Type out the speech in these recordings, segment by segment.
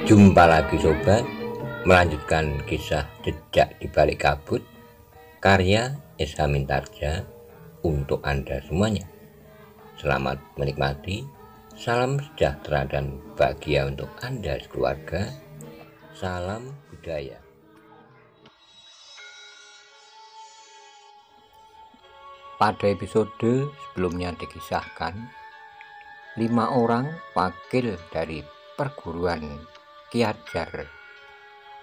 Jumpa lagi sobat, melanjutkan kisah Jejak di Balik Kabut karya Esa Mintarja untuk Anda semuanya. Selamat menikmati, salam sejahtera dan bahagia untuk Anda sekeluarga. Salam budaya. Pada episode sebelumnya dikisahkan 5 orang wakil dari perguruan Ki Hadjar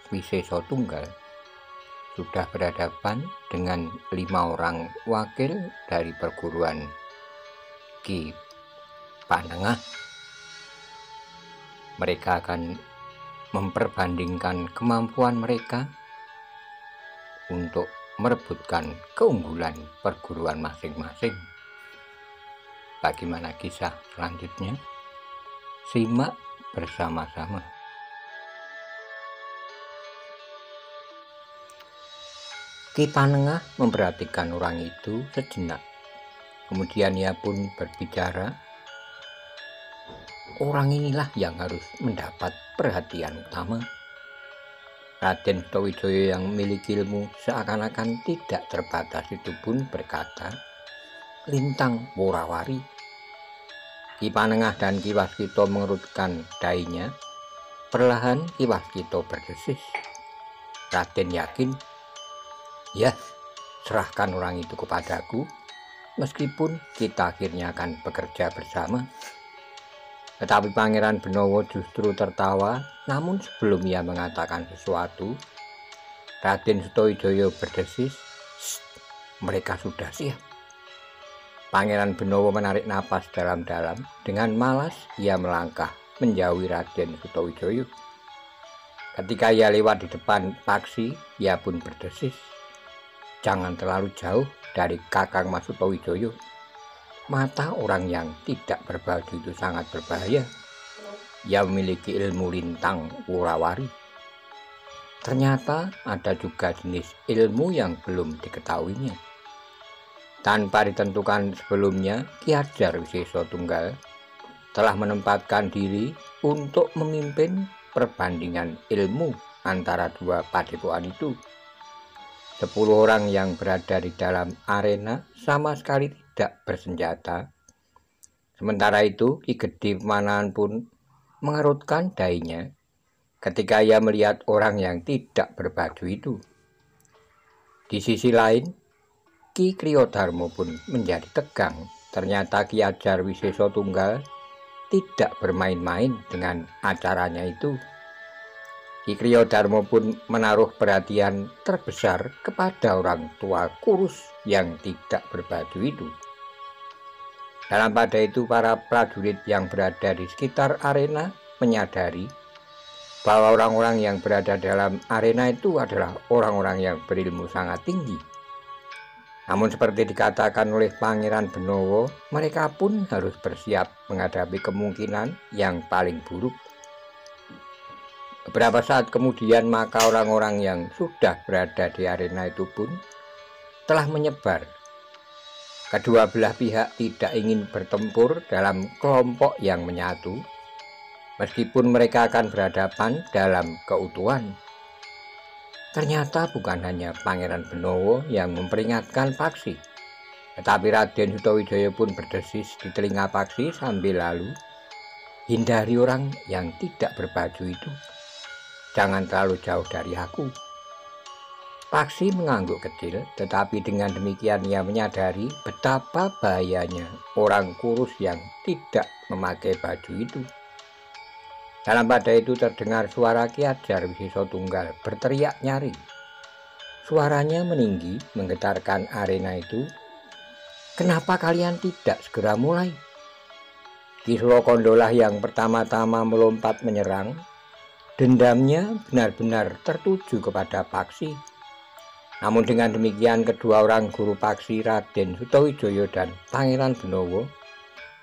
Wiseso Tunggal sudah berhadapan dengan 5 orang wakil dari perguruan Ki Panengah. Mereka akan memperbandingkan kemampuan mereka untuk merebutkan keunggulan perguruan masing-masing. Bagaimana kisah selanjutnya? Simak bersama-sama. Ki Panengah memperhatikan orang itu sejenak. Kemudian ia pun berbicara, orang inilah yang harus mendapat perhatian utama. Raden Sutawijaya yang memiliki ilmu seakan-akan tidak terbatas itu pun berkata, lintang worawari. Ki Panengah dan Ki Waskita mengerutkan dahinya. Perlahan Ki Waskita berdesis, Raden yakin? Ya, serahkan orang itu kepadaku, meskipun kita akhirnya akan bekerja bersama. Tetapi Pangeran Benowo justru tertawa, namun sebelum ia mengatakan sesuatu, Raden Sutawijaya berdesis, mereka sudah siap. Pangeran Benowo menarik napas dalam-dalam. Dengan malas ia melangkah menjauhi Raden Sutawijaya. Ketika ia lewat di depan paksi, ia pun berdesis, jangan terlalu jauh dari Kakang Mas Sutawijaya. Mata orang yang tidak berbaju itu sangat berbahaya. Ia memiliki ilmu lintang worawari. Ternyata ada juga jenis ilmu yang belum diketahuinya. Tanpa ditentukan sebelumnya, Ki Hadjar Wiseso Tunggal telah menempatkan diri untuk memimpin perbandingan ilmu antara dua padepokan itu. 10 orang yang berada di dalam arena sama sekali tidak bersenjata. Sementara itu, Ki Gede Pemanahan pun mengerutkan dahinya ketika ia melihat orang yang tidak berbaju itu. Di sisi lain, Ki Kriyodarmo pun menjadi tegang. Ternyata Ki Hadjar Wiseso Tunggal tidak bermain-main dengan acaranya itu. Ki Kriyodarmo pun menaruh perhatian terbesar kepada orang tua kurus yang tidak berbaju itu. Dalam pada itu para prajurit yang berada di sekitar arena menyadari bahwa orang-orang yang berada dalam arena itu adalah orang-orang yang berilmu sangat tinggi. Namun seperti dikatakan oleh Pangeran Benowo, mereka pun harus bersiap menghadapi kemungkinan yang paling buruk. Beberapa saat kemudian maka orang-orang yang sudah berada di arena itu pun telah menyebar. Kedua belah pihak tidak ingin bertempur dalam kelompok yang menyatu, meskipun mereka akan berhadapan dalam keutuhan. Ternyata bukan hanya Pangeran Benowo yang memperingatkan paksi, tetapi Raden Sutawijaya pun berdesis di telinga paksi sambil lalu, hindari orang yang tidak berbaju itu, jangan terlalu jauh dari aku. Paksi mengangguk kecil, tetapi dengan demikian ia menyadari betapa bahayanya orang kurus yang tidak memakai baju itu. Dalam pada itu terdengar suara Ki Hadjar Wiseso Tunggal berteriak nyaring. Suaranya meninggi menggetarkan arena itu. Kenapa kalian tidak segera mulai? Ki Surakondolah yang pertama-tama melompat menyerang. Dendamnya benar-benar tertuju kepada paksi. Namun dengan demikian kedua orang guru paksi Raden Sutawijaya dan Pangeran Benowo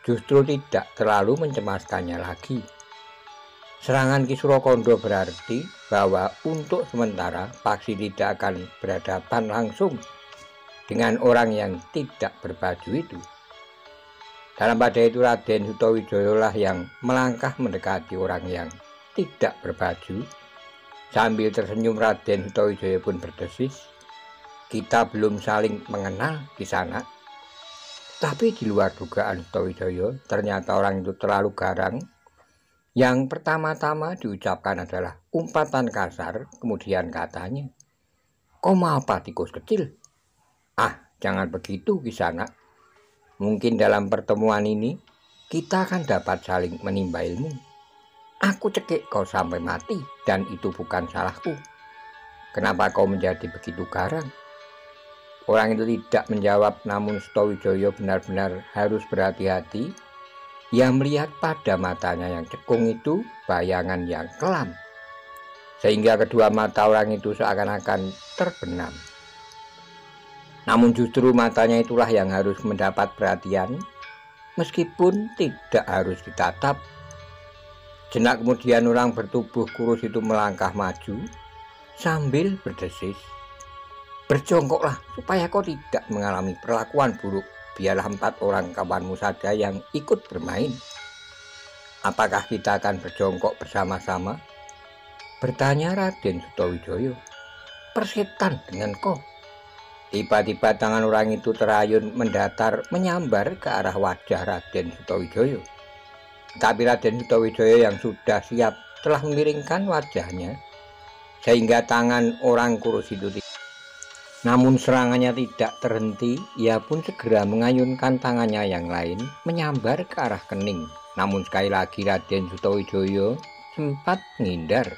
justru tidak terlalu mencemaskannya lagi. Serangan Ki Surakondo berarti bahwa untuk sementara paksi tidak akan berhadapan langsung dengan orang yang tidak berbaju itu. Dalam pada itu Raden Sutawijaya lah yang melangkah mendekati orang yang tidak berbaju. Sambil tersenyum Raden Sutawijaya pun berdesis, "Kita belum saling mengenal di sana." Tapi di luar dugaan Sutawijaya, ternyata orang itu terlalu garang. Yang pertama-tama diucapkan adalah umpatan kasar, kemudian katanya, "Kau mau apa, tikus kecil?" "Ah, jangan begitu Kisanak. Mungkin dalam pertemuan ini kita akan dapat saling menimba ilmu. Aku cekik kau sampai mati dan itu bukan salahku. Kenapa kau menjadi begitu garang?" Orang itu tidak menjawab, namun Sutawijaya benar-benar harus berhati-hati. Ia melihat pada matanya yang cekung itu bayangan yang kelam, sehingga kedua mata orang itu seakan-akan terbenam. Namun justru matanya itulah yang harus mendapat perhatian, meskipun tidak harus ditatap. Jenak kemudian orang bertubuh kurus itu melangkah maju sambil berdesis, "Berjongkoklah supaya kau tidak mengalami perlakuan buruk. Biarlah 4 orang kawanmu saja yang ikut bermain." "Apakah kita akan berjongkok bersama-sama?" bertanya Raden Sutawijaya. "Persetan dengan kau." Tiba-tiba tangan orang itu terayun mendatar menyambar ke arah wajah Raden Sutawijaya. Tapi Raden Sutawijaya yang sudah siap telah memiringkan wajahnya, sehingga tangan orang kurus itu namun serangannya tidak terhenti. Ia pun segera mengayunkan tangannya yang lain menyambar ke arah kening. Namun sekali lagi Raden Sutawijaya sempat menghindar.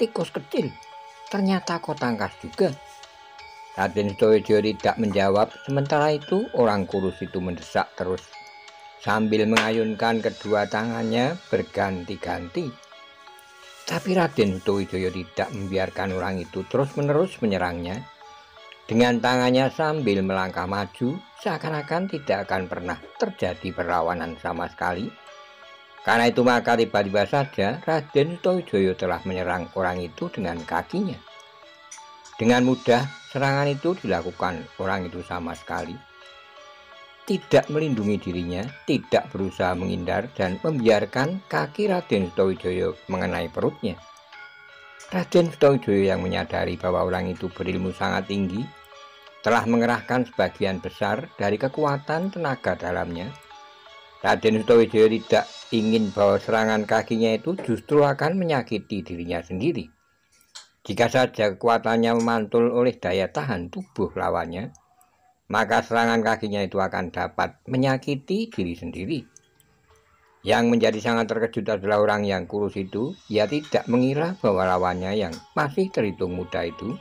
"Tikus kecil, ternyata kau tangkas juga." Raden Sutawijaya tidak menjawab. Sementara itu orang kurus itu mendesak terus sambil mengayunkan kedua tangannya berganti-ganti. Tapi Raden Sutawijaya tidak membiarkan orang itu terus-menerus menyerangnya. Dengan tangannya sambil melangkah maju, seakan-akan tidak akan pernah terjadi perlawanan sama sekali. Karena itu maka tiba-tiba saja Raden Sutawijaya telah menyerang orang itu dengan kakinya. Dengan mudah serangan itu dilakukan orang itu sama sekali tidak melindungi dirinya, tidak berusaha menghindar dan membiarkan kaki Raden Sutawijaya mengenai perutnya. Raden Sutawijaya yang menyadari bahwa orang itu berilmu sangat tinggi, telah mengerahkan sebagian besar dari kekuatan tenaga dalamnya. Raden Sutawijaya tidak ingin bahwa serangan kakinya itu justru akan menyakiti dirinya sendiri. Jika saja kekuatannya memantul oleh daya tahan tubuh lawannya, maka serangan kakinya itu akan dapat menyakiti diri sendiri. Yang menjadi sangat terkejut adalah orang yang kurus itu. Ia tidak mengira bahwa lawannya yang masih terhitung muda itu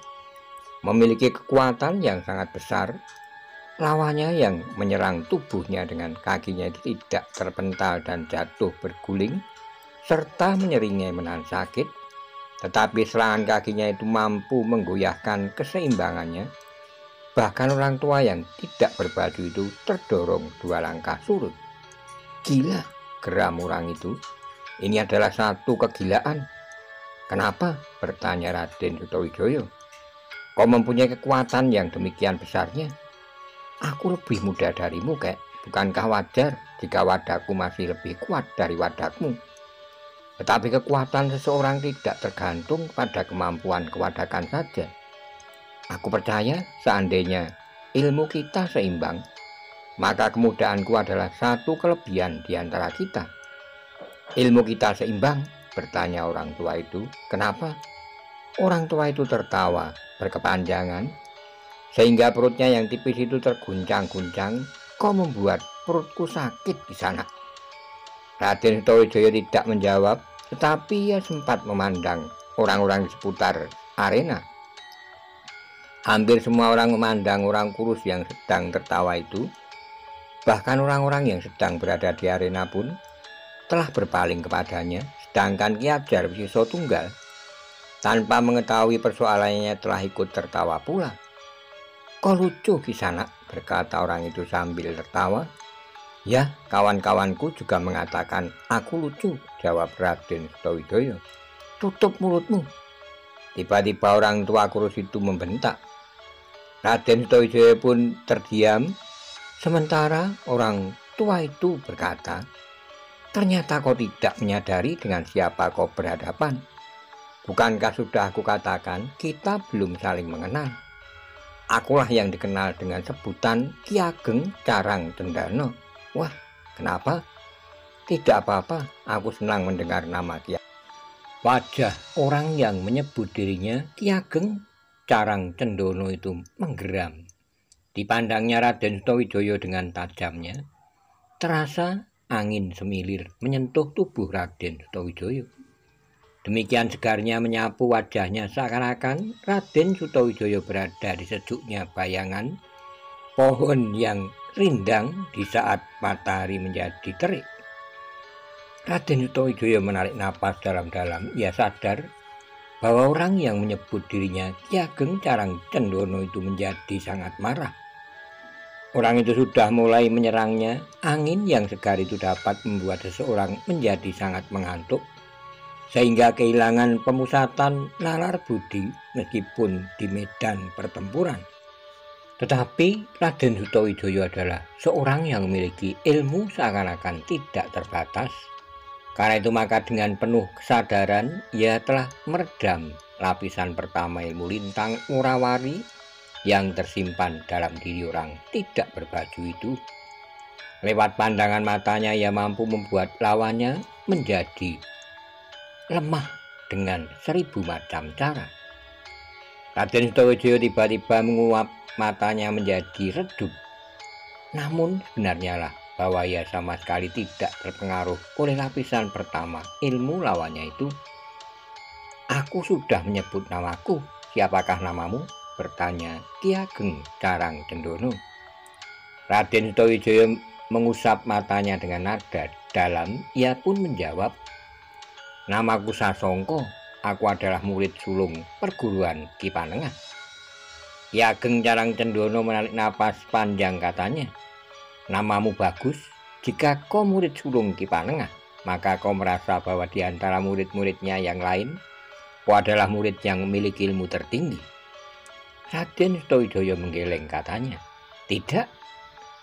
memiliki kekuatan yang sangat besar. Lawannya yang menyerang tubuhnya dengan kakinya itu tidak terpental dan jatuh berguling serta menyeringai menahan sakit, tetapi serangan kakinya itu mampu menggoyahkan keseimbangannya. Bahkan orang tua yang tidak berbaju itu terdorong 2 langkah surut. "Gila," geram orang itu. "Ini adalah satu kegilaan." "Kenapa?" bertanya Raden Sutawijaya. "Kau mempunyai kekuatan yang demikian besarnya. Aku lebih muda darimu, kek. Bukankah wajar jika wadahku masih lebih kuat dari wadahmu? Tetapi kekuatan seseorang tidak tergantung pada kemampuan kewadakan saja. Aku percaya seandainya ilmu kita seimbang, maka kemudaanku adalah satu kelebihan di antara kita." "Ilmu kita seimbang?" bertanya orang tua itu. "Kenapa?" Orang tua itu tertawa berkepanjangan, sehingga perutnya yang tipis itu terguncang-guncang. "Kau membuat perutku sakit di sana." Raden Sutawijaya tidak menjawab, tetapi ia sempat memandang orang-orang di seputar arena. Hampir semua orang memandang orang kurus yang sedang tertawa itu. Bahkan orang-orang yang sedang berada di arena pun telah berpaling kepadanya, sedangkan Ki Ajar Wisiso Tunggal tanpa mengetahui persoalannya telah ikut tertawa pula. "Kau lucu Kisanak," berkata orang itu sambil tertawa. "Ya, kawan-kawanku juga mengatakan aku lucu," jawab Raden Sutawijaya. "Tutup mulutmu." Tiba-tiba orang tua kurus itu membentak. Raden Sutawijaya pun terdiam. Sementara orang tua itu berkata, Ternyata kau tidak menyadari dengan siapa kau berhadapan. Bukankah sudah aku katakan kita belum saling mengenal? Akulah yang dikenal dengan sebutan Ki Ageng Carang Cendana. Wah, kenapa? Tidak apa-apa, aku senang mendengar nama Ki. Wajah orang yang menyebut dirinya Ki Ageng Carang Cendana itu menggeram. Dipandangnya Raden Sutawijaya dengan tajamnya, terasa angin semilir menyentuh tubuh Raden Sutawijaya. Demikian segarnya menyapu wajahnya, seakan-akan Raden Sutawijaya berada di sejuknya bayangan pohon yang rindang di saat matahari menjadi terik. Raden Sutawijaya menarik napas dalam-dalam. Ia sadar bahwa orang yang menyebut dirinya Ki Ageng Carang Cendana itu menjadi sangat marah. Orang itu sudah mulai menyerangnya. Angin yang segar itu dapat membuat seseorang menjadi sangat mengantuk, sehingga kehilangan pemusatan nalar budi meskipun di medan pertempuran. Tetapi Raden Sutawijaya adalah seorang yang memiliki ilmu seakan-akan tidak terbatas. Karena itu maka dengan penuh kesadaran ia telah meredam lapisan pertama ilmu lintang murawari yang tersimpan dalam diri orang tidak berbaju itu. Lewat pandangan matanya ia mampu membuat lawannya menjadi lemah dengan 1000 macam cara. Raden Sutawijaya tiba-tiba menguap, matanya menjadi redup. Namun sebenarnya lah bahwa ia sama sekali tidak terpengaruh oleh lapisan pertama ilmu lawannya itu. Aku sudah menyebut namaku. Siapakah namamu? Bertanya Ki Ageng Carang Cendana. Raden Sutawijaya mengusap matanya dengan nada dalam. Ia pun menjawab, namaku Sasongko, aku adalah murid sulung perguruan Ki Panengah. Ki Ageng Carang Cendana menarik napas panjang, katanya, namamu bagus. Jika kau murid sulung Ki Panengah, maka kau merasa bahwa di antara murid-muridnya yang lain, kau adalah murid yang memiliki ilmu tertinggi. Raden Sutawijaya menggeleng, katanya, tidak,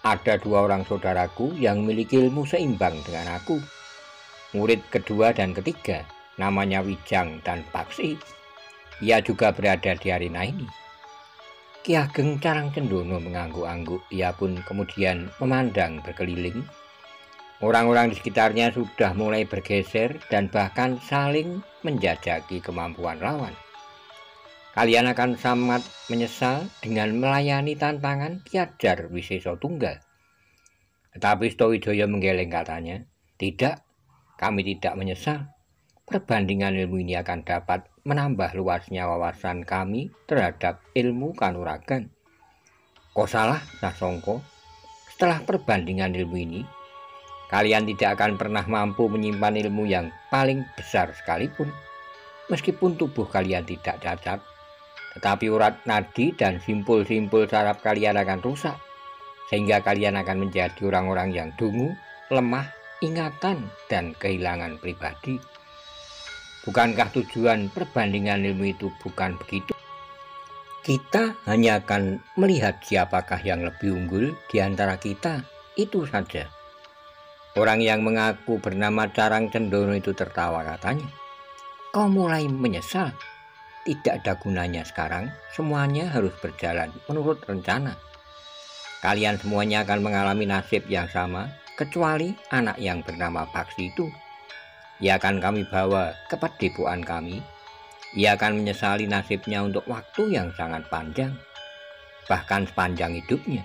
ada 2 orang saudaraku yang memiliki ilmu seimbang dengan aku. Murid kedua dan ketiga, namanya Wijang dan Paksi. Ia juga berada di arena ini. Ki Ageng Carang Cendana mengangguk-angguk. Ia pun kemudian memandang berkeliling. Orang-orang di sekitarnya sudah mulai bergeser dan bahkan saling menjajaki kemampuan lawan. Kalian akan sangat menyesal dengan melayani tantangan Ki Ajar Wisesa Tunggal. Tetapi Sutawijaya menggeleng, katanya, tidak, kami tidak menyesal. Perbandingan ilmu ini akan dapat menambah luasnya wawasan kami terhadap ilmu kanuragan. Kau salah, Sasongko. Setelah perbandingan ilmu ini, kalian tidak akan pernah mampu menyimpan ilmu yang paling besar sekalipun. Meskipun tubuh kalian tidak cacat, tetapi urat nadi dan simpul-simpul saraf kalian akan rusak, sehingga kalian akan menjadi orang-orang yang dungu, lemah ingatan, dan kehilangan pribadi. Bukankah tujuan perbandingan ilmu itu bukan begitu? Kita hanya akan melihat siapakah yang lebih unggul di antara kita, itu saja. Orang yang mengaku bernama Carang Cendana itu tertawa, katanya, kau mulai menyesal. Tidak ada gunanya sekarang, semuanya harus berjalan menurut rencana. Kalian semuanya akan mengalami nasib yang sama, kecuali anak yang bernama Paksi itu. Ia akan kami bawa ke padepokan kami. Ia akan menyesali nasibnya untuk waktu yang sangat panjang, bahkan sepanjang hidupnya.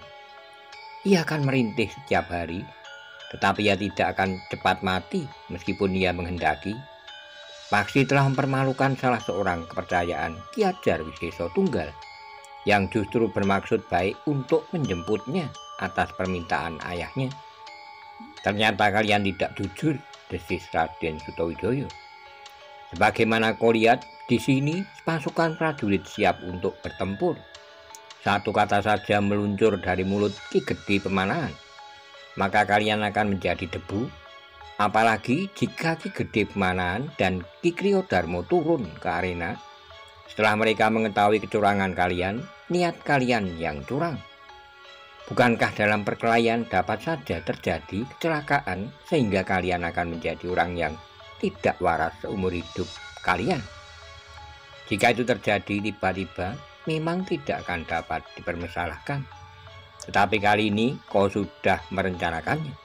Ia akan merintih setiap hari, tetapi ia tidak akan cepat mati meskipun ia menghendaki. Paksi telah mempermalukan salah seorang kepercayaan Ki Ajar Wisesa Tunggal yang justru bermaksud baik untuk menjemputnya atas permintaan ayahnya. Ternyata kalian tidak jujur, desis Raden Sutawijaya. Sebagaimana kau lihat, di sini pasukan prajurit siap untuk bertempur. Satu kata saja meluncur dari mulut Ki Gede Pemanahan, maka kalian akan menjadi debu. Apalagi jika Ki Gede Pemanahan dan Ki Kriyodarmo turun ke arena setelah mereka mengetahui kecurangan kalian, niat kalian yang curang. Bukankah dalam perkelahian dapat saja terjadi kecelakaan sehingga kalian akan menjadi orang yang tidak waras seumur hidup kalian? Jika itu terjadi tiba-tiba, memang tidak akan dapat dipermasalahkan. Tetapi kali ini kau sudah merencanakannya.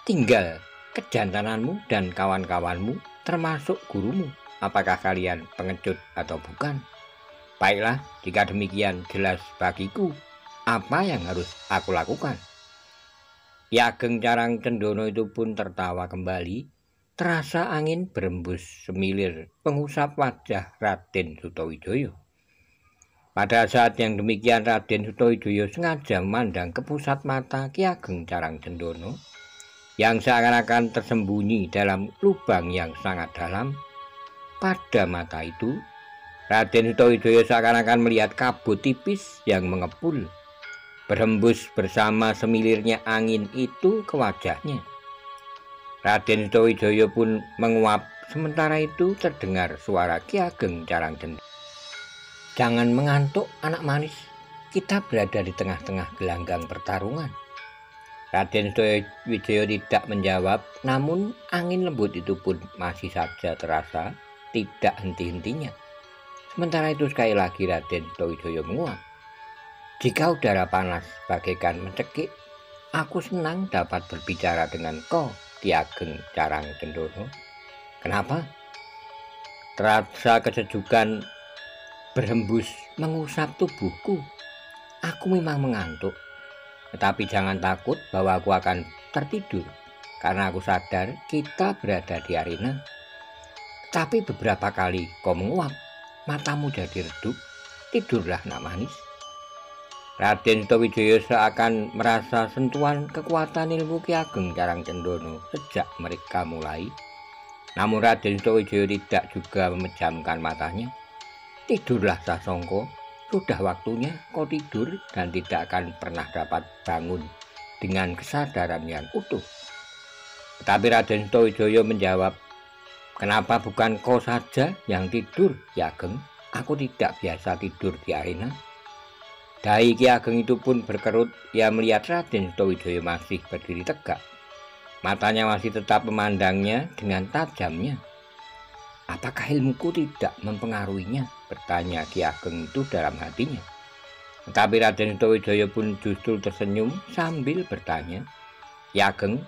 Tinggal kejantananmu dan kawan-kawanmu termasuk gurumu. Apakah kalian pengecut atau bukan? Baiklah, jika demikian jelas bagiku apa yang harus aku lakukan. Ki Ageng Carang Cendono itu pun tertawa kembali. Terasa angin berembus semilir mengusap wajah Raden Sutawijaya. Pada saat yang demikian Raden Sutawijaya sengaja memandang ke pusat mata Ki Ageng Carang Cendono yang seakan-akan tersembunyi dalam lubang yang sangat dalam. Pada mata itu Raden Sutawijaya seakan-akan melihat kabut tipis yang mengepul, berhembus bersama semilirnya angin itu ke wajahnya. Raden Sutawijaya pun menguap. Sementara itu terdengar suara Ki Ageng Carang Cendono. Jangan mengantuk anak manis, kita berada di tengah-tengah gelanggang pertarungan. Raden Sutawijaya tidak menjawab, namun angin lembut itu pun masih saja terasa tidak henti-hentinya. Sementara itu sekali lagi Raden Sutawijaya menguap. Jika udara panas bagaikan mencekik, aku senang dapat berbicara dengan kau, Ki Ageng Carang Cendono. Kenapa? Terasa kesejukan berhembus mengusap tubuhku. Aku memang mengantuk, tetapi jangan takut bahwa aku akan tertidur, karena aku sadar kita berada di arena. Tapi beberapa kali kau menguap, matamu jadi redup. Tidurlah nak manis. Raden Sutawijaya seakan merasa sentuhan kekuatan ilmu Ki Ageng Carang Cendono sejak mereka mulai. Namun Raden Sutawijaya tidak juga memejamkan matanya. Tidurlah Sasongko, sudah waktunya kau tidur dan tidak akan pernah dapat bangun dengan kesadaran yang utuh. Tetapi Raden Sutawijaya menjawab, kenapa bukan kau saja yang tidur, Ki Ageng? Aku tidak biasa tidur di arena. Dahi Ki Ageng itu pun berkerut. Ia melihat Raden Sutawijaya masih berdiri tegak. Matanya masih tetap memandangnya dengan tajamnya. Apakah ilmuku tidak mempengaruhinya? Bertanya Ki Ageng itu dalam hatinya. Tetapi Raden Sutawijaya pun justru tersenyum sambil bertanya, Ki Ageng,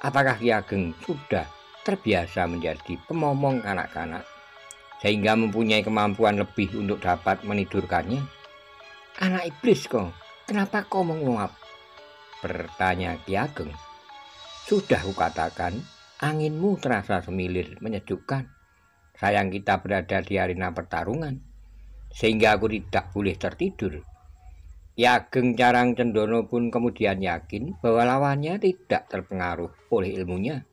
apakah Ki Ageng sudah terbiasa menjadi pemomong kanak-kanak sehingga mempunyai kemampuan lebih untuk dapat menidurkannya? Anak iblis kau, kenapa kau menguap? Bertanya Ki Ageng. Sudah kukatakan, anginmu terasa semilir menyejukkan. Sayang kita berada di arena pertarungan, sehingga aku tidak boleh tertidur. Ki Ageng Carang Cendono pun kemudian yakin bahwa lawannya tidak terpengaruh oleh ilmunya.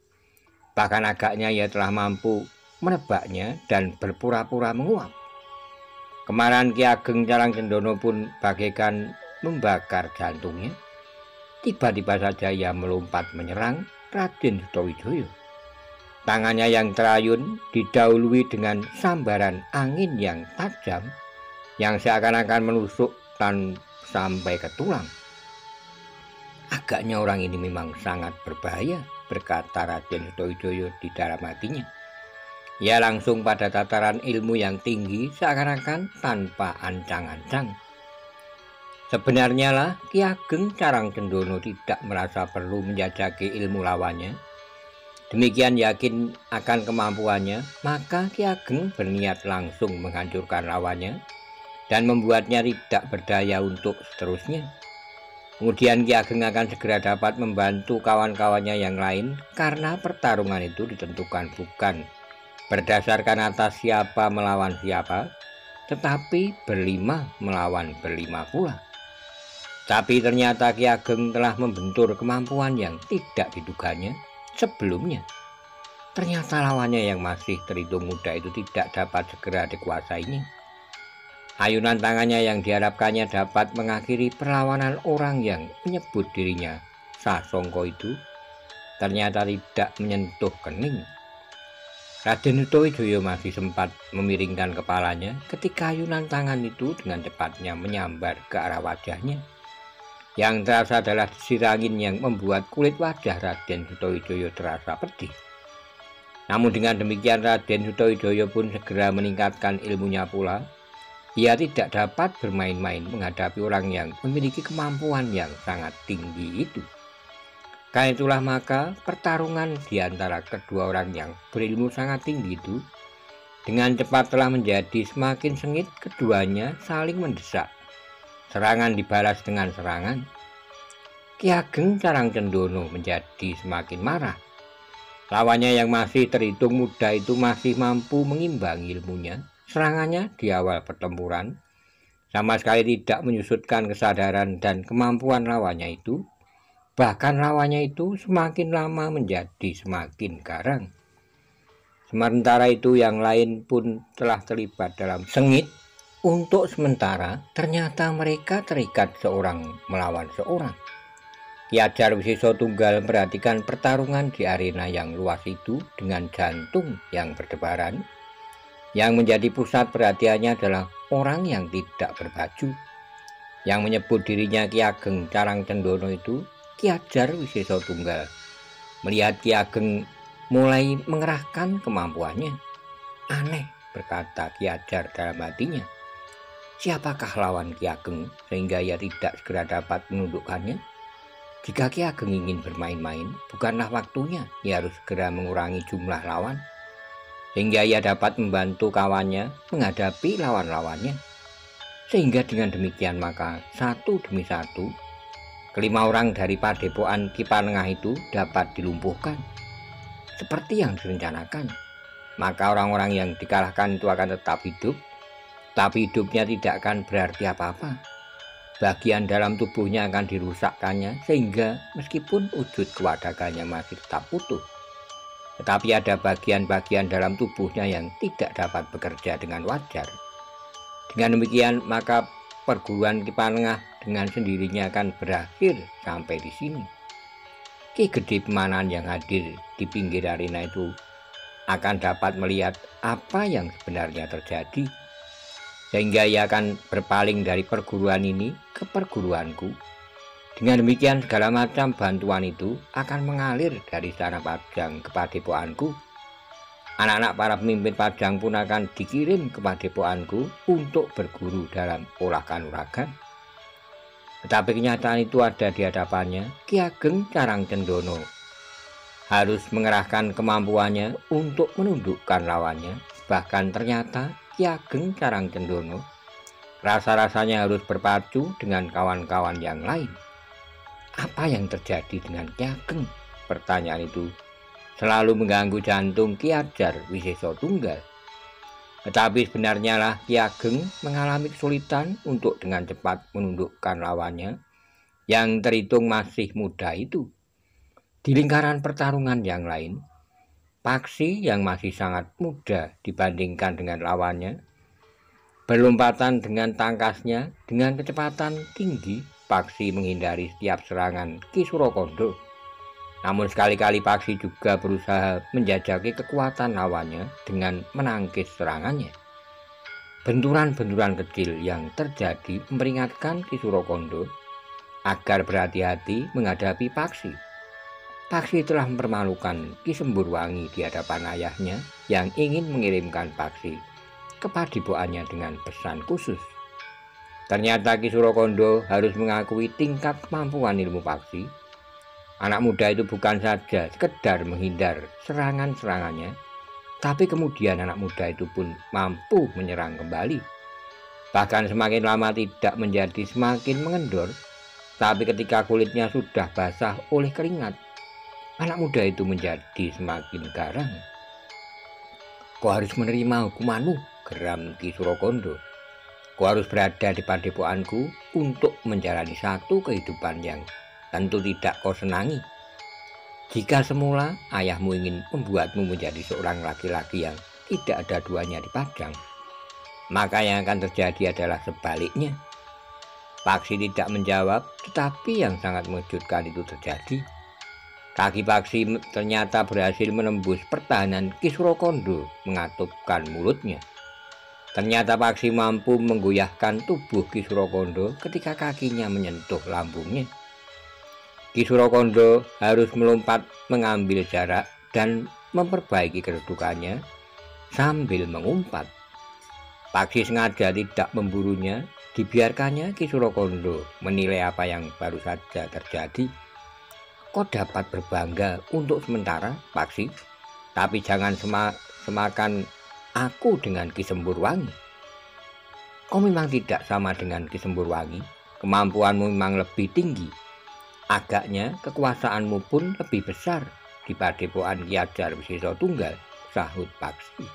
Bahkan agaknya ia telah mampu menebaknya dan berpura-pura menguap. Kemarahan Ki Ageng Carang Cendono pun bagaikan membakar jantungnya. Tiba-tiba saja ia melompat menyerang Raden Sutawijaya. Tangannya yang terayun didahului dengan sambaran angin yang tajam yang seakan-akan menusuk sampai ke tulang. Agaknya orang ini memang sangat berbahaya, berkata Raden Sutawijaya di dalam hatinya. Ia langsung pada tataran ilmu yang tinggi seakan-akan tanpa ancang-ancang. Sebenarnya lah Ki Ageng Carang Cendono tidak merasa perlu menjajaki ilmu lawannya. Demikian yakin akan kemampuannya, maka Ki Ageng berniat langsung menghancurkan lawannya dan membuatnya tidak berdaya untuk seterusnya. Kemudian Ki Ageng akan segera dapat membantu kawan-kawannya yang lain karena pertarungan itu ditentukan bukan berdasarkan atas siapa melawan siapa, tetapi berlima melawan berlima pula. Tapi ternyata Ki Ageng telah membentur kemampuan yang tidak diduganya sebelumnya. Ternyata lawannya yang masih terhitung muda itu tidak dapat segera dikuasainya. Ayunan tangannya yang diharapkannya dapat mengakhiri perlawanan orang yang menyebut dirinya Sasongko itu ternyata tidak menyentuh kening. Raden Sutawijaya masih sempat memiringkan kepalanya ketika ayunan tangan itu dengan cepatnya menyambar ke arah wajahnya. Yang terasa adalah desir angin yang membuat kulit wajah Raden Sutawijaya terasa pedih. Namun dengan demikian Raden Sutawijaya pun segera meningkatkan ilmunya pula. Ia tidak dapat bermain-main menghadapi orang yang memiliki kemampuan yang sangat tinggi itu. Karena itulah maka pertarungan di antara kedua orang yang berilmu sangat tinggi itu dengan cepat telah menjadi semakin sengit. Keduanya saling mendesak. Serangan dibalas dengan serangan. Ki Ageng Carangcendana menjadi semakin marah. Lawannya yang masih terhitung muda itu masih mampu mengimbangi ilmunya. Serangannya di awal pertempuran sama sekali tidak menyusutkan kesadaran dan kemampuan lawannya itu. Bahkan lawannya itu semakin lama menjadi semakin garang. Sementara itu yang lain pun telah terlibat dalam sengit. Untuk sementara ternyata mereka terikat seorang melawan seorang. Ki Ajar Wiseso Tunggal memperhatikan pertarungan di arena yang luas itu dengan jantung yang berdebaran. Yang menjadi pusat perhatiannya adalah orang yang tidak berbaju. Yang menyebut dirinya Ki Ageng Carangcendana itu Ki Ajar Wiseso Tunggal. Melihat Ki Ageng mulai mengerahkan kemampuannya. Aneh, berkata Ki Ajar dalam hatinya. Siapakah lawan Ki Ageng sehingga ia tidak segera dapat menundukkannya? Jika Ki Ageng ingin bermain-main, bukanlah waktunya ia harus segera mengurangi jumlah lawan, sehingga ia dapat membantu kawannya menghadapi lawan-lawannya. Sehingga dengan demikian maka satu demi satu, kelima orang dari padepokan Ki Panengah itu dapat dilumpuhkan. Seperti yang direncanakan, maka orang-orang yang dikalahkan itu akan tetap hidup. Tapi hidupnya tidak akan berarti apa-apa. Bagian dalam tubuhnya akan dirusakkannya sehingga meskipun wujud kewadagannya masih tetap utuh, tetapi ada bagian-bagian dalam tubuhnya yang tidak dapat bekerja dengan wajar. Dengan demikian maka perguruan Ki Panengah dengan sendirinya akan berakhir sampai di sini. Ki Gede Pemanan yang hadir di pinggir arena itu akan dapat melihat apa yang sebenarnya terjadi. Sehingga ia akan berpaling dari perguruan ini ke perguruanku. Dengan demikian segala macam bantuan itu akan mengalir dari Istana Pajang ke padepokanku. Anak-anak para pemimpin Pajang pun akan dikirim ke padepokanku untuk berguru dalam olah kanuragan. Tetapi kenyataan itu ada di hadapannya. Ki Ageng Carangcendana harus mengerahkan kemampuannya untuk menundukkan lawannya. Bahkan ternyata Ki Ageng Carangcendana rasa-rasanya harus berpacu dengan kawan-kawan yang lain. Apa yang terjadi dengan Ki Ageng? Pertanyaan itu selalu mengganggu jantung Ki Ajar Wiseso Tunggal. Tetapi sebenarnya lah Ki Ageng mengalami kesulitan untuk dengan cepat menundukkan lawannya yang terhitung masih muda itu. Di lingkaran pertarungan yang lain, Paksi yang masih sangat muda dibandingkan dengan lawannya, berlompatan dengan tangkasnya dengan kecepatan tinggi. Paksi menghindari setiap serangan Ki Surakondo. Namun sekali-kali Paksi juga berusaha menjajaki kekuatan lawannya dengan menangkis serangannya. Benturan-benturan kecil yang terjadi memperingatkan Ki Surakondo agar berhati-hati menghadapi Paksi. Paksi telah mempermalukan Ki Semburwangi di hadapan ayahnya yang ingin mengirimkan Paksi ke padepokannya dengan pesan khusus. Ternyata Ki Surakondo harus mengakui tingkat kemampuan ilmu Paksi. Anak muda itu bukan saja sekedar menghindar serangan-serangannya, tapi kemudian anak muda itu pun mampu menyerang kembali. Bahkan semakin lama tidak menjadi semakin mengendor, tapi ketika kulitnya sudah basah oleh keringat, anak muda itu menjadi semakin garang. Kau harus menerima hukumanmu, geram Ki Surakondo. Kau harus berada di padepokanku untuk menjalani satu kehidupan yang tentu tidak kau senangi. Jika semula ayahmu ingin membuatmu menjadi seorang laki-laki yang tidak ada duanya di Pajang, maka yang akan terjadi adalah sebaliknya. Paksi tidak menjawab, tetapi yang sangat mengejutkan itu terjadi. Kaki Paksi ternyata berhasil menembus pertahanan Ki Surakondo mengatupkan mulutnya. Ternyata Paksi mampu menggoyahkan tubuh Ki Surakondo ketika kakinya menyentuh lambungnya. Ki Surakondo harus melompat mengambil jarak dan memperbaiki kedudukannya sambil mengumpat. Paksi sengaja tidak memburunya, dibiarkannya Ki Surakondo menilai apa yang baru saja terjadi. Kau dapat berbangga untuk sementara, Paksi, tapi jangan semakan aku dengan Ki Sempurwangi. Kau memang tidak sama dengan Ki Sempurwangi, kemampuanmu memang lebih tinggi. Agaknya kekuasaanmu pun lebih besar di Padepokan Ki Ajar Wisesa Tunggal, sahut Paksi.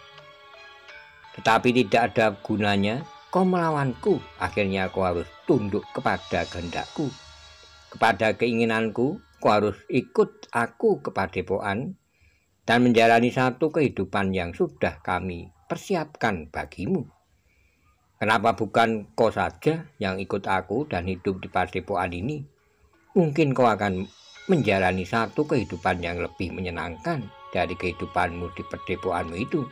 Tetapi tidak ada gunanya kau melawanku, akhirnya kau harus tunduk kepada kehendakku. Kepada keinginanku, kau harus ikut aku ke Padepokan dan menjalani satu kehidupan yang sudah kami persiapkan bagimu. Kenapa bukan kau saja yang ikut aku dan hidup di Padepokan ini? Mungkin kau akan menjalani satu kehidupan yang lebih menyenangkan dari kehidupanmu di Padepokanmu itu.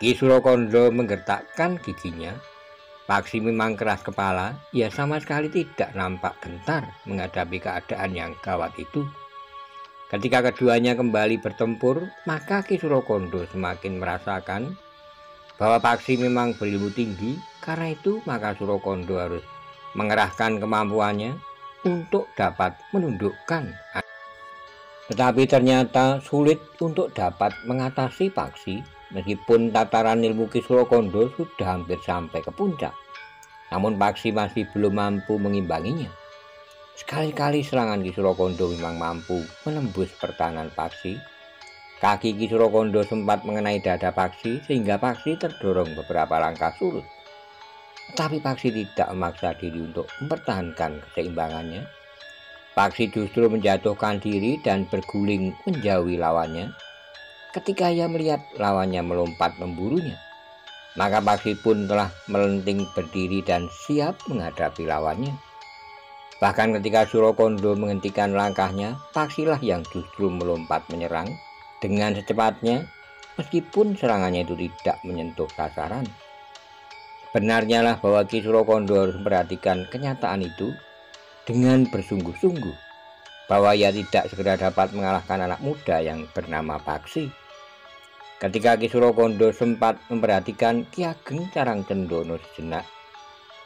Ki Surakondo menggertakkan giginya. Paksi memang keras kepala, ia sama sekali tidak nampak gentar menghadapi keadaan yang gawat itu. Ketika keduanya kembali bertempur, maka Ki Surakondo semakin merasakan bahwa Paksi memang berilmu tinggi. Karena itu maka Surakondo harus mengerahkan kemampuannya untuk dapat menundukkan. Tetapi ternyata sulit untuk dapat mengatasi Paksi, meskipun tataran ilmu Ki Surakondo sudah hampir sampai ke puncak. Namun Paksi masih belum mampu mengimbanginya. Sekali-kali serangan Ki Surakondo memang mampu menembus pertahanan Paksi. Kaki Ki Surakondo sempat mengenai dada Paksi sehingga Paksi terdorong beberapa langkah surut. Tetapi Paksi tidak memaksa diri untuk mempertahankan keseimbangannya. Paksi justru menjatuhkan diri dan berguling menjauhi lawannya. Ketika ia melihat lawannya melompat memburunya, maka Paksi pun telah melenting berdiri dan siap menghadapi lawannya. Bahkan ketika Surakondo menghentikan langkahnya, Paksilah yang justru melompat menyerang dengan secepatnya, meskipun serangannya itu tidak menyentuh sasaran. Benarnya lah bahwa Ki Surakondo harus memperhatikan kenyataan itu dengan bersungguh-sungguh, bahwa ia tidak segera dapat mengalahkan anak muda yang bernama Paksi. Ketika Ki Surakondo sempat memperhatikan Ki Ageng Carangcendana sejenak,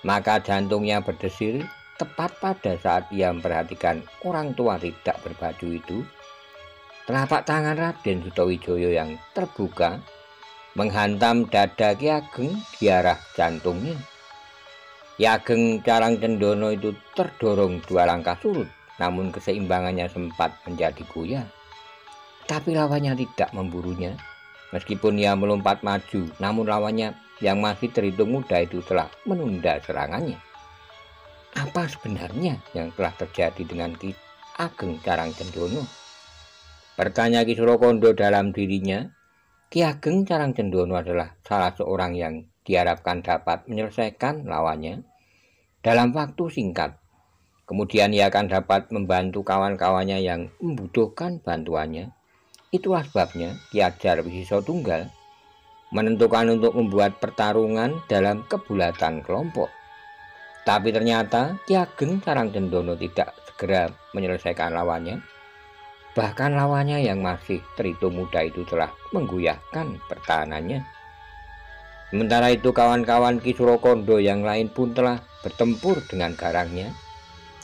maka jantungnya berdesir. Tepat pada saat ia memperhatikan orang tua tidak berbaju itu, telapak tangan Raden Sutawijaya yang terbuka menghantam dada Ki Ageng di arah jantungnya. Ki Ageng Carangcendana itu terdorong 2 langkah surut, namun keseimbangannya sempat menjadi goyah. Tapi lawannya tidak memburunya. Meskipun ia melompat maju, namun lawannya yang masih terhitung muda itu telah menunda serangannya. Apa sebenarnya yang telah terjadi dengan Ki Ageng Carangcendana? Bertanya Ki Surakondo dalam dirinya. Ki Ageng Carangcendana adalah salah seorang yang diharapkan dapat menyelesaikan lawannya dalam waktu singkat. Kemudian ia akan dapat membantu kawan-kawannya yang membutuhkan bantuannya. Itulah sebabnya Ki Ajar Wisesa Tunggal menentukan untuk membuat pertarungan dalam kebulatan kelompok. Tapi ternyata Ki Ageng Carangcendana tidak segera menyelesaikan lawannya. Bahkan lawannya yang masih terhitung muda itu telah menggoyahkan pertahanannya. Sementara itu kawan-kawan Ki Surakondo yang lain pun telah bertempur dengan garangnya.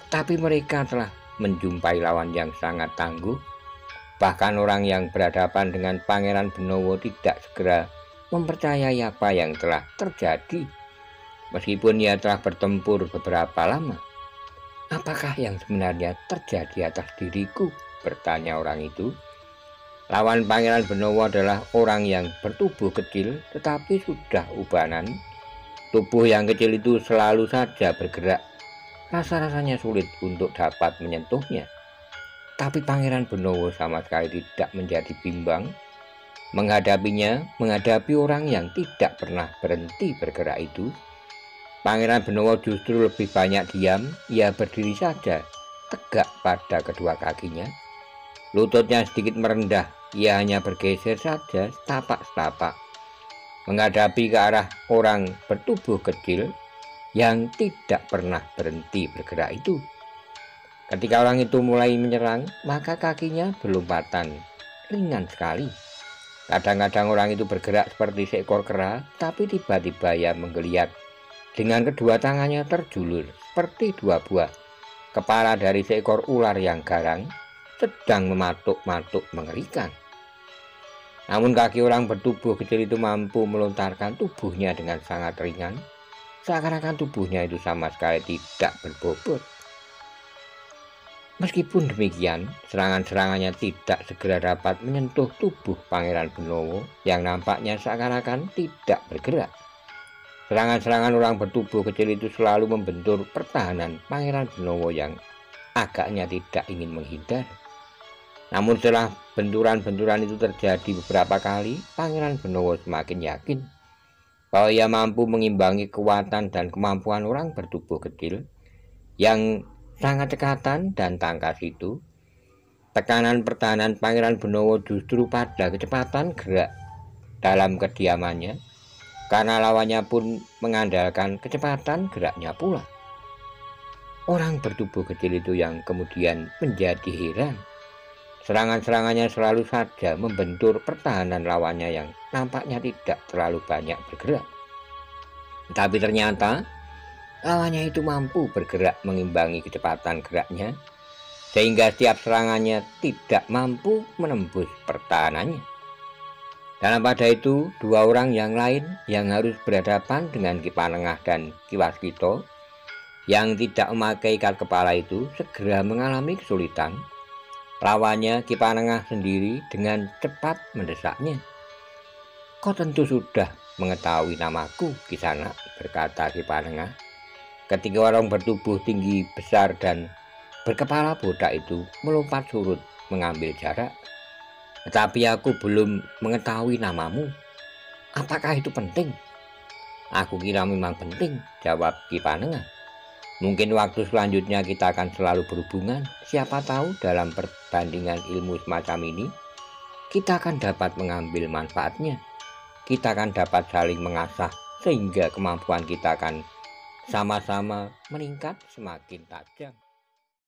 Tapi mereka telah menjumpai lawan yang sangat tangguh. Bahkan orang yang berhadapan dengan Pangeran Benowo tidak segera mempercayai apa yang telah terjadi. Meskipun ia telah bertempur beberapa lama. Apakah yang sebenarnya terjadi atas diriku? Bertanya orang itu. Lawan Pangeran Benowo adalah orang yang bertubuh kecil tetapi sudah ubanan. Tubuh yang kecil itu selalu saja bergerak. Rasa-rasanya sulit untuk dapat menyentuhnya. Tapi Pangeran Benowo sama sekali tidak menjadi bimbang menghadapinya, menghadapi orang yang tidak pernah berhenti bergerak itu. Pangeran Benowo justru lebih banyak diam. Ia berdiri saja, tegak pada kedua kakinya. Lututnya sedikit merendah. Ia hanya bergeser saja setapak-setapak. menghadapi ke arah orang bertubuh kecil yang tidak pernah berhenti bergerak itu. Ketika orang itu mulai menyerang, maka kakinya berlompatan ringan sekali. Kadang-kadang orang itu bergerak seperti seekor kera, tapi tiba-tiba ia menggeliat dengan kedua tangannya terjulur seperti dua buah kepala dari seekor ular yang garang sedang mematuk-matuk mengerikan. Namun kaki orang bertubuh kecil itu mampu melontarkan tubuhnya dengan sangat ringan, seakan-akan tubuhnya itu sama sekali tidak berbobot. Meskipun demikian, serangan-serangannya tidak segera dapat menyentuh tubuh Pangeran Benowo yang nampaknya seakan-akan tidak bergerak. Serangan-serangan orang bertubuh kecil itu selalu membentur pertahanan Pangeran Benowo yang agaknya tidak ingin menghindar. Namun setelah benturan-benturan itu terjadi beberapa kali, Pangeran Benowo semakin yakin bahwa ia mampu mengimbangi kekuatan dan kemampuan orang bertubuh kecil yang sangat cekatan dan tangkas itu. Tekanan pertahanan Pangeran Benowo justru pada kecepatan gerak dalam kediamannya, karena lawannya pun mengandalkan kecepatan geraknya pula. Orang bertubuh kecil itu yang kemudian menjadi heran. Serangan-serangannya selalu saja membentur pertahanan lawannya yang nampaknya tidak terlalu banyak bergerak. Tapi ternyata lawannya itu mampu bergerak mengimbangi kecepatan geraknya, sehingga setiap serangannya tidak mampu menembus pertahanannya. Dalam pada itu, dua orang yang lain yang harus berhadapan dengan Ki Panengah dan Ki Waskita yang tidak memakai ikat kepala itu segera mengalami kesulitan. Lawannya Ki Panengah sendiri dengan cepat mendesaknya. "Kau tentu sudah mengetahui namaku, Kisanak," berkata Ki Panengah. Ketika orang bertubuh tinggi besar dan berkepala botak itu melompat surut mengambil jarak. "Tetapi aku belum mengetahui namamu. Apakah itu penting?" "Aku kira memang penting," jawab Ki Panengah. "Mungkin waktu selanjutnya kita akan selalu berhubungan. Siapa tahu dalam perbandingan ilmu semacam ini kita akan dapat mengambil manfaatnya. Kita akan dapat saling mengasah sehingga kemampuan kita akan sama-sama meningkat semakin tajam."